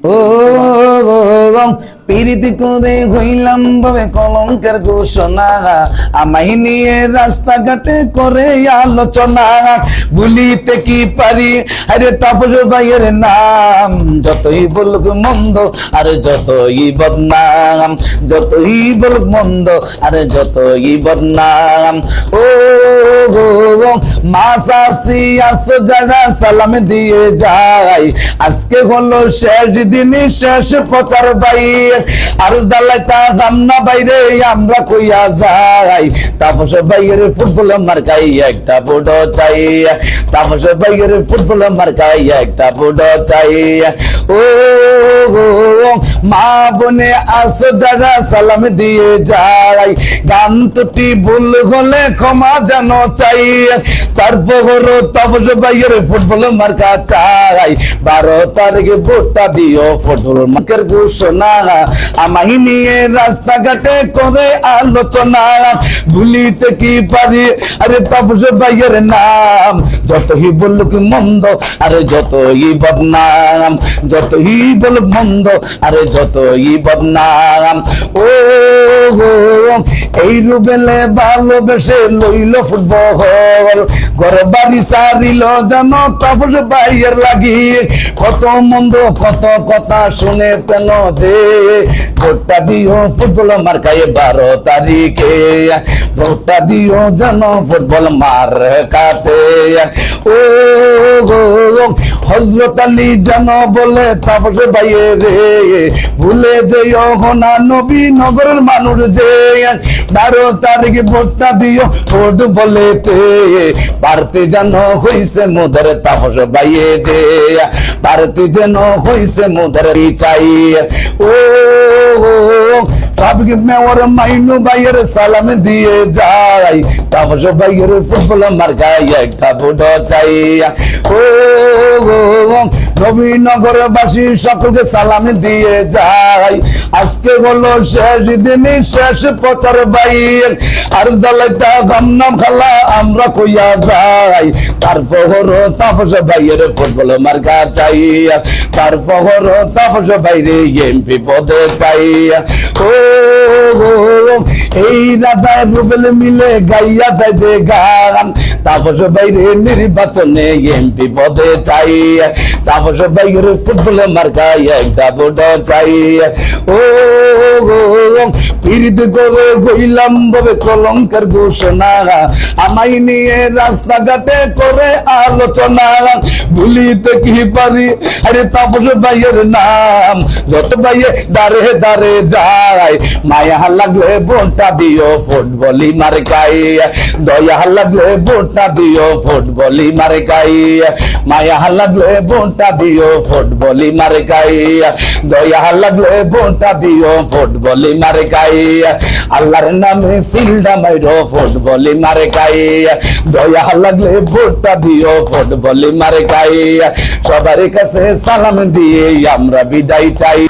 ও পিরিতি করে হইলাম ভাবে কলঙ্কের ঘোষণা, আমায় নিয়ে রাস্তাঘাটে করে আলোচনা, ভুলিতে কি পারি আরে তাপস ভাইয়ের নাম, যতই বলুক মন্দ আরে যতই বদনাম, যতই বলুক মন্দ আরে যতই বদনাম। ও মাসাসি আসো যারা সালাম দিয়ে যায়, আজকে হলো শেষ দিন শেষ প্রচার ভাই, আরজ দালাইতা গামনা বাইরে আমরা কইয়া যাই, তাপস ভাইয়ের ফুটবল মার্কাই একটা বুড়ো চাই, তাপস ভাইয়ের ফুটবল মার্কাই একটা বুড়ো চাই। ও মা বনে আসো যারা সালাম দিয়ে যায়, গান দুটি ভুল হলে ক্ষমা যেন চাই, তারপর তাপস ভাইয়ের ফুটবল মার্কা চাই, 12 তারিখে ভোটটা দিও ফুটবল মার্কের ঘোষণা, আমায় নিয়ে রাস্তাঘাটে করে আলোচনা, ভুলিতে কি পারি আরে তাপস ভাইয়ের নাম, যতই বলুক মন্দ আরে যতই বদনাম, যতই বলুক মন্দ আরে যতই বদনাম। ও এই রুবেলে ভালোবেসে লইল ফুটবল, ঘর বাড়ি সারিল যেন তাপস ভাইয়ের লাগি, কত মন্দ কত কথা শুনে পেল যে, ভোটটা দিও ফুটবল মার্কায় 12 তারিখে, ভোটটা দিও যেন ফুটবল মার্কাতে। ও হযরত আলী যেন বলে তাপস ভাইয়ে রে, ভুলে যেও না নবী নগরের মানুষ যে, 12 তারিখে ভোটটা দিও ভোট বলেতে, পারতে যেন হইছে মোদের তাপস ভাইয়ে যে, পারতে যেন হইছে মোদের চাই। ও সাবকে মেয়র মাইনু ভাইয়ের সালাম দিয়ে যাই, তাপস ভাইয়ের ফুটবল মার্কায় একটা বুড়ো চাই। ও নবীনগরবাসী সকলকে সালাম দিয়ে যাই, আজকে হলো শেষ দিন শেষ প্রচার ভাই, আর জালাইতা গামনাম খালা আমরা কইয়া যাই, তারপর তাপস ভাইয়ের ফুটবল মার্কা চাই, তারপর তাপস ভাইরে এমপি পদে চাই। ও এই রাজা রুবেল মিলে গাইয়া যায় যে গান, তাপস ভাইরে নির্বাচনে এমপি পদে চাই, তাপস ভাইয়ের ফুটবল মার্কায় একটা বুড়ো চাই। ও পীড়িত করে গইলাম ভাবে কলঙ্কের ঘোষণা, আমায় নিয়ে রাস্তাঘাটে করে আলোচনা, ভুলিতে কি পারি আরে তাপস ভাইয়ের নাম, যত ভাইয়ে দাঁড়ে দাঁড়ে যায়, মায়া লাগলে ভোটটা দিও ফুটবলি মার্কাই, দয়া লাগলে ভোটটা দিও ফুটবলি মার্কাই, মায়া লাগলে ভোটটা দিও ফুটবলি মার্কাই, দয়া লাগলে ভোটটা দিও ফুটবলি মার্কাই, আল্লাহর নামে সিলডা মাইরো ফুটবলি মার্কাই, দয়া লাগলে ভোটটা দিও ফুটবলি মার্কাই। সবার কাছে সালাম দিয়ে আমরা বিদায় চাই।